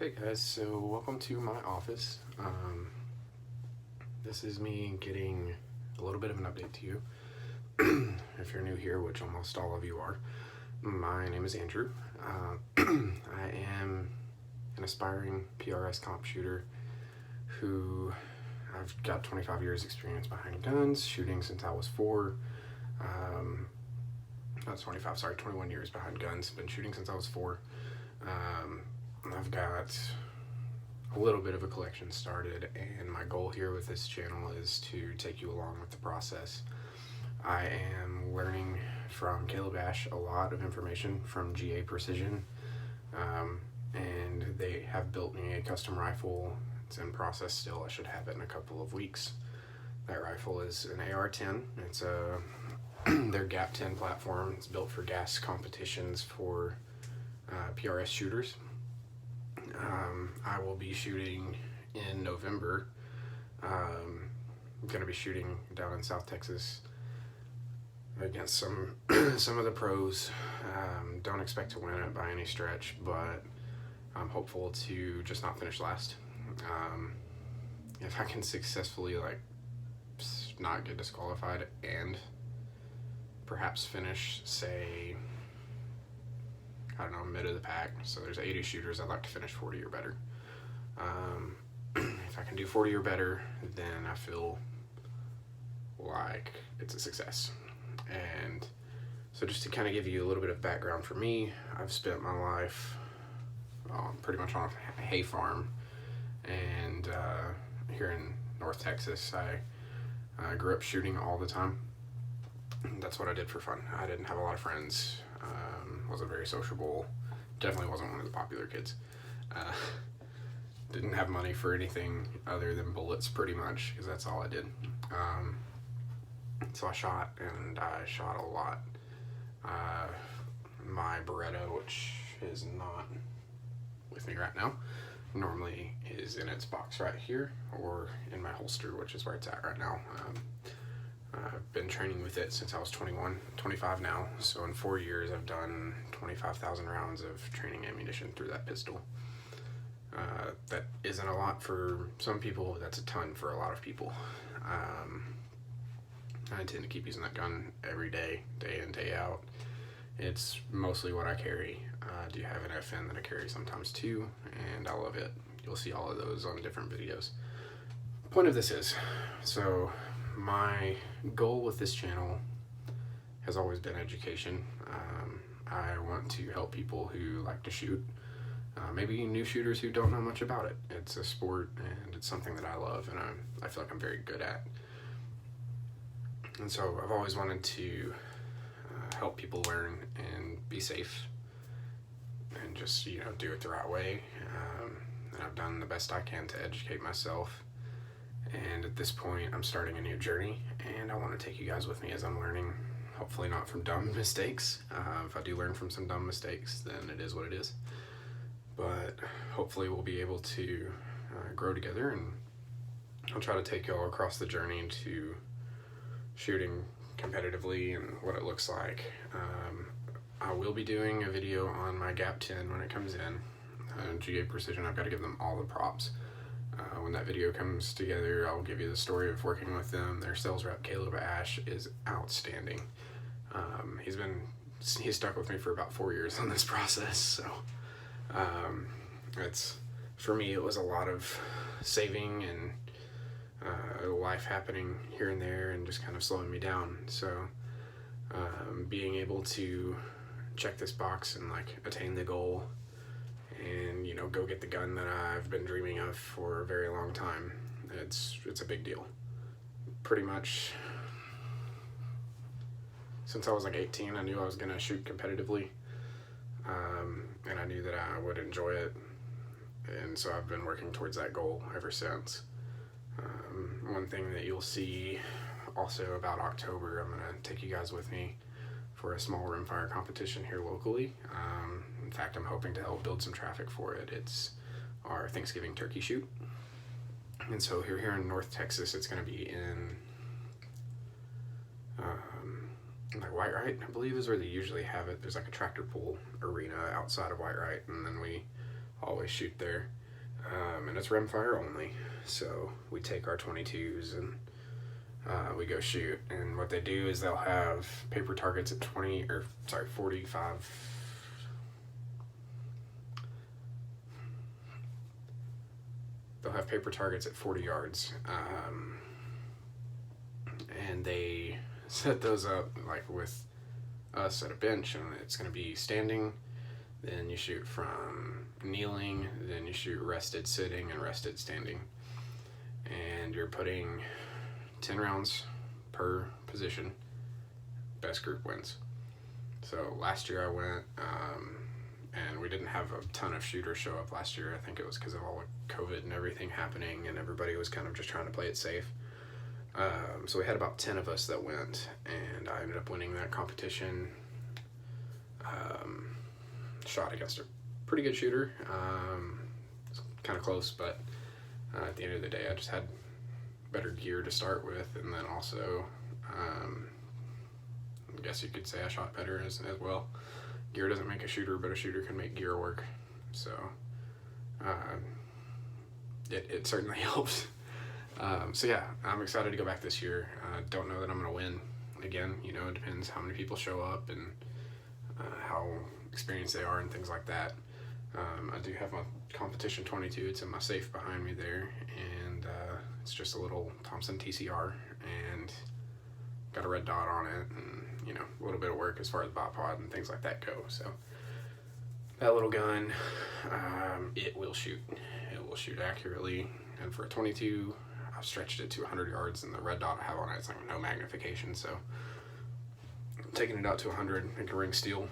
Okay guys, so welcome to my office. This is me getting a little bit of an update to you. If you're new here, which almost all of you are, my name is Andrew. I am an aspiring PRS comp shooter who I've got 25 years experience behind guns, shooting since I was 4. Not 25, sorry, 21 years behind guns, been shooting since I was 4. I've got a little bit of a collection started, and my goal here with this channel is to take you along with the process. I am learning from Caleb Ash a lot of information from GA Precision, and they have built me a custom rifle. It's in process still. I should have it in a couple of weeks. That rifle is an AR-10. It's their GAP-10 platform. It's built for gas competitions for PRS shooters. I will be shooting in November. I'm going to be shooting down in South Texas against some of the pros. Don't expect to win it by any stretch, but I'm hopeful to just not finish last. If I can successfully not get disqualified and perhaps finish, say, I don't know, mid of the pack. So there's 80 shooters. I'd like to finish 40 or better. If I can do 40 or better, then I feel like it's a success. And so just to kind of give you a little bit of background for me, I've spent my life pretty much on a hay farm. And here in North Texas, I grew up shooting all the time. That's what I did for fun. I didn't have a lot of friends. Wasn't very sociable. Definitely wasn't one of the popular kids. Didn't have money for anything other than bullets, pretty much, because that's all I did. So I shot, and I shot a lot. My Beretta, which is not with me right now, normally is in its box right here, or in my holster, which is where it's at right now. I've been training with it since I was 21, 25 now, so in 4 years I've done 25,000 rounds of training ammunition through that pistol. That isn't a lot for some people, that's a ton for a lot of people. I intend to keep using that gun every day, day in, day out. It's mostly what I carry. I do have an FN that I carry sometimes too, and I love it. You'll see all of those on different videos. Point of this is, so my goal with this channel has always been education. I want to help people who like to shoot, maybe new shooters who don't know much about it. It's a sport, and it's something that I love, and I feel like I'm very good at. And so I've always wanted to help people learn and be safe, and just, you know, do it the right way. And I've done the best I can to educate myself. And at this point, I'm starting a new journey, and I want to take you guys with me as I'm learning. Hopefully not from dumb mistakes. If I do learn from some dumb mistakes, then it is what it is. But hopefully we'll be able to grow together, and I'll try to take y'all across the journey to shooting competitively and what it looks like. I will be doing a video on my GAP-10 when it comes in. GA Precision, I've got to give them all the props. When that video comes together, I'll give you the story of working with them. Their sales rep, Caleb Ash, is outstanding. He's stuck with me for about 4 years on this process, so for me, it was a lot of saving and life happening here and there, and just kind of slowing me down. So being able to check this box and attain the goal, and go get the gun that I've been dreaming of for a very long time, it's a big deal. Pretty much since I was 18, I knew I was gonna shoot competitively, and I knew that I would enjoy it, and so I've been working towards that goal ever since. One thing that you'll see also about October, I'm gonna take you guys with me for a small rimfire competition here locally. In fact, I'm hoping to help build some traffic for it. It's our Thanksgiving turkey shoot. And so here in North Texas, it's going to be in Whitewright, I believe, is where they usually have it. There's a tractor pull arena outside of Whitewright, and then we always shoot there. And it's rimfire only. So we take our 22s and we go shoot. And what they do is they'll have paper targets at 45. They'll have paper targets at 40 yards. And they set those up like with us at a bench, and it's going to be standing. Then you shoot from kneeling, then you shoot rested sitting and rested standing. And you're putting 10 rounds per position. Best group wins. So last year I went, and we didn't have a ton of shooters show up last year. I think it was because of all the COVID and everything happening, and everybody was kind of just trying to play it safe. So we had about 10 of us that went, and I ended up winning that competition. Shot against a pretty good shooter. It's kind of close, but at the end of the day, I just had better gear to start with, and then also, I guess you could say I shot better as well. Gear doesn't make a shooter, but a shooter can make gear work. So it certainly helps. So yeah, I'm excited to go back this year. Don't know that I'm going to win again. You know, it depends how many people show up and how experienced they are and things like that. I do have my competition 22. It's in my safe behind me there, and it's just a little Thompson TCR, and got a red dot on it, and you know, a little bit of work as far as bot pod and things like that go. So that little gun, it will shoot. It will shoot accurately, and for a 22, I've stretched it to 100 yards, and the red dot I have on it is like no magnification, so I'm taking it out to 100. It can ring steel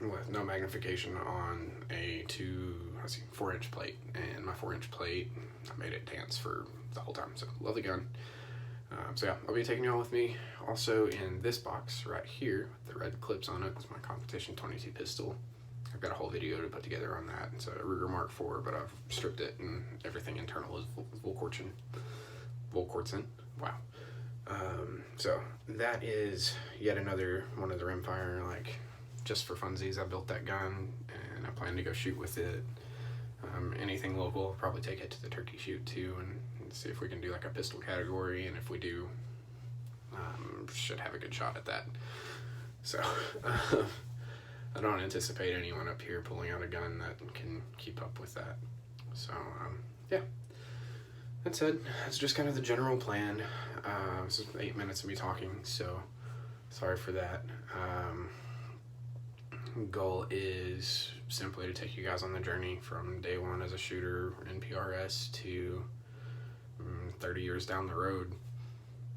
with no magnification on a 4-inch plate, and my 4-inch plate, I made it dance for the whole time. So love the gun. So yeah, I'll be taking y'all with me. Also in this box right here with the red clips on it, it's my competition 22 pistol. I've got a whole video to put together on that. It's a Ruger Mark IV, but I've stripped it, and everything internal is Volquartsen. Wow. So that is yet another one of the rimfire, like, just for funsies. I built that gun, and I plan to go shoot with it. Anything local, I'll probably take it to the turkey shoot too, and see if we can do like a pistol category, and if we do, should have a good shot at that. So I don't anticipate anyone up here pulling out a gun that can keep up with that. So yeah, that said, that's just kind of the general plan. This is 8 minutes of me talking, so sorry for that. Goal is simply to take you guys on the journey from day one as a shooter in PRS to 30 years down the road.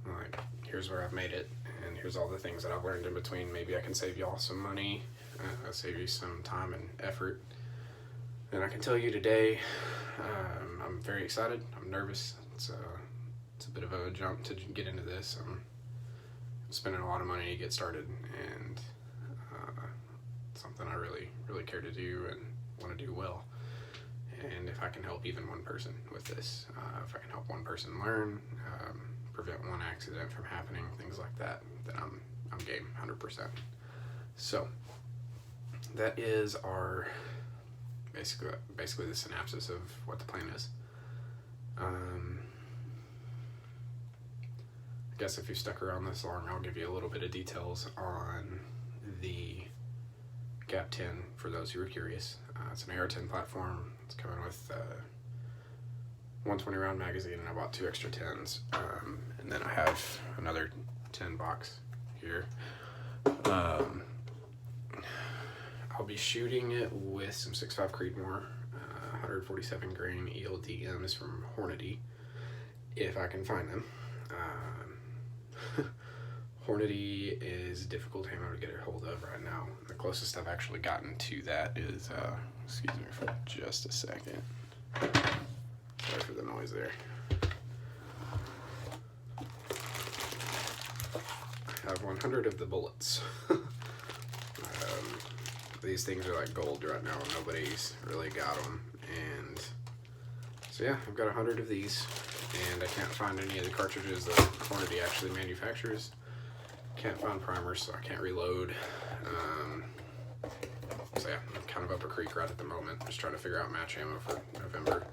Like, here's where I've made it, and here's all the things that I've learned in between. Maybe I can save y'all some money, save you some time and effort. And I can tell you today, I'm very excited. I'm nervous. It's a bit of a jump to get into this. I'm spending a lot of money to get started, and something I really care to do and want to do well. And if I can help even one person with this, if I can help one person learn, prevent one accident from happening, things like that, then I'm game 100%. So that is our basically the synopsis of what the plan is. I guess if you stuck around this long, I'll give you a little bit of details on the Gap 10 for those who are curious. It's an AR-10 platform. It's coming with 120 round magazine, and I bought 2 extra 10s. And then I have another 10 box here. I'll be shooting it with some 6.5 Creedmoor, 147 grain ELDMs from Hornady, if I can find them. Hornady is difficult ammo to get a hold of right now. The closest I've actually gotten to that is, excuse me for just a second. Sorry for the noise there. I have 100 of the bullets. These things are like gold right now. Nobody's really got them. And so yeah, I've got 100 of these, and I can't find any of the cartridges that Hornady actually manufactures. Can't find primers, so I can't reload. So yeah, I'm kind of up a creek right at the moment, just trying to figure out match ammo for November.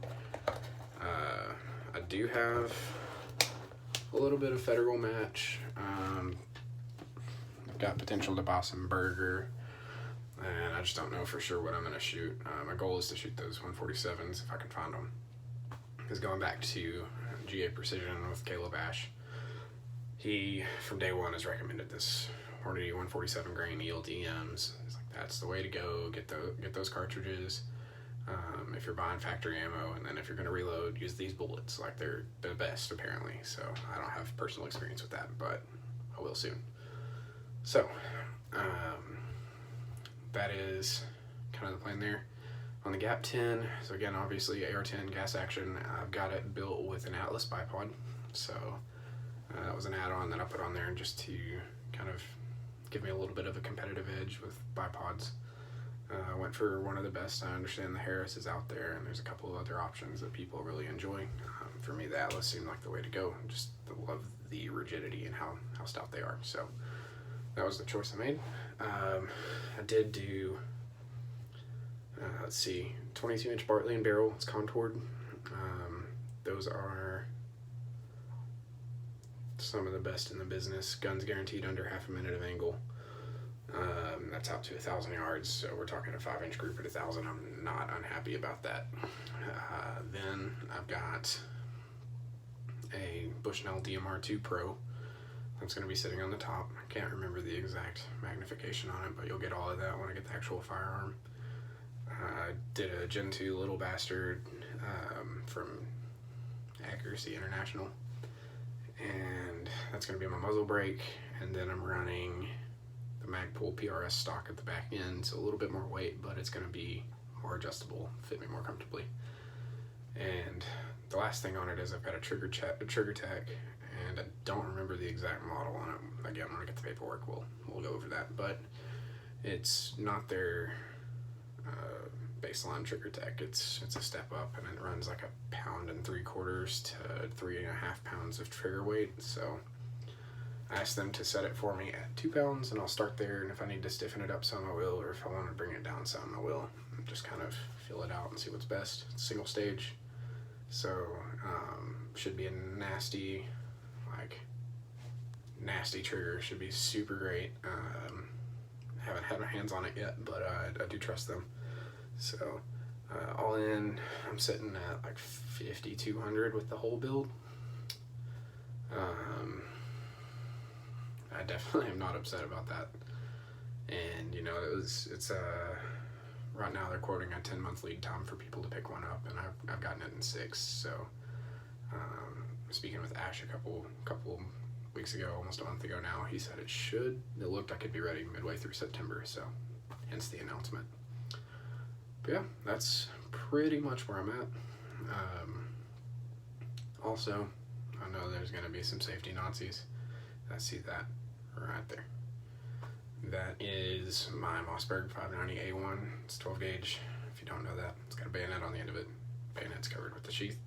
I do have a little bit of federal match. I've got potential to buy some Burger, and I just don't know for sure what I'm going to shoot. My goal is to shoot those 147s if I can find them. Because going back to GA Precision with Caleb Ash, he from day one has recommended this Hornady 147 grain ELDMs. It's like, that's the way to go. Get those cartridges. If you're buying factory ammo, and then if you're going to reload, use these bullets. Like, they're the best apparently. So I don't have personal experience with that, but I will soon. So that is kind of the plan there. On the Gap 10, so again, obviously AR-10 gas action. I've got it built with an Atlas bipod, so that was an add-on that I put on there just to kind of give me a little bit of a competitive edge with bipods. I went for one of the best. I understand the Harris is out there, and there's a couple of other options that people really enjoy. For me, the Atlas seemed like the way to go. Just love the rigidity and how stout they are. So that was the choice I made. I did do, let's see, 22-inch Bartley and barrel. It's contoured. Those are some of the best in the business. Guns guaranteed under half a minute of angle. That's out to 1,000 yards, so we're talking a 5-inch group at 1,000. I'm not unhappy about that. Then I've got a Bushnell DMR2 Pro that's going to be sitting on the top. I can't remember the exact magnification on it, but you'll get all of that when I get the actual firearm. I did a Gen 2 Little Bastard from Accuracy International, and that's going to be my muzzle brake, and then I'm running the Magpul PRS stock at the back end, so a little bit more weight, but it's going to be more adjustable, fit me more comfortably. And the last thing on it is I've got a Trigger Tech, and I don't remember the exact model on it. Again, when I get the paperwork, we'll go over that, but it's not their baseline Trigger Tech. It's a step up, and it runs like 1.75 pounds to 3.5 pounds of trigger weight. So I asked them to set it for me at 2 pounds, and I'll start there, and if I need to stiffen it up some, I will, or if I want to bring it down some, I will. Just kind of feel it out and see what's best. It's single stage, so should be a nasty trigger. Should be super great. Haven't had my hands on it yet, but I do trust them. So all in, I'm sitting at like 5,200 with the whole build. I definitely am not upset about that. And you know, it's right now they're quoting a 10-month lead time for people to pick one up, and I've gotten it in 6. So speaking with Ash a couple weeks ago, almost a month ago now, he said it looked like it'd be ready midway through September, so hence the announcement. But yeah, that's pretty much where I'm at. Also, I know there's going to be some safety Nazis. I see that right there. That is my Mossberg 590A1. It's 12 gauge. If you don't know that, it's got a bayonet on the end of it. Bayonet's covered with the sheath.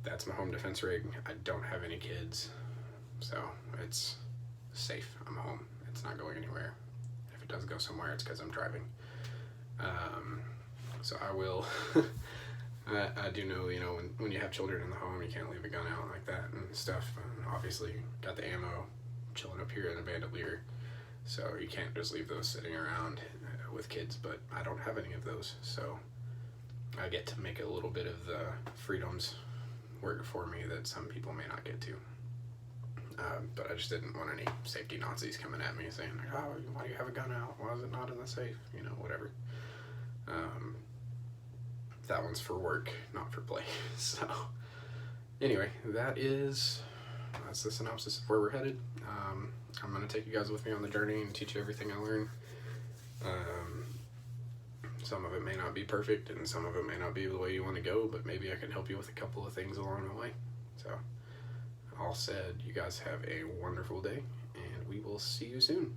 That's my home defense rig. I don't have any kids, so it's safe. I'm home. It's not going anywhere. If it does go somewhere, it's because I'm driving. So I will. I do know, you know, when you have children in the home, you can't leave a gun out like that and stuff. And obviously, got the ammo chilling up here in the bandolier, so you can't just leave those sitting around with kids. But I don't have any of those, so I get to make a little bit of the freedoms work for me that some people may not get to. But I just didn't want any safety Nazis coming at me saying, like, oh, why do you have a gun out? Why is it not in the safe? You know, whatever. That one's for work, not for play. So anyway, that's the synopsis of where we're headed. I'm going to take you guys with me on the journey and teach you everything I learn. Some of it may not be perfect, and some of it may not be the way you want to go, but maybe I can help you with a couple of things along the way. So all said, you guys have a wonderful day, and we will see you soon.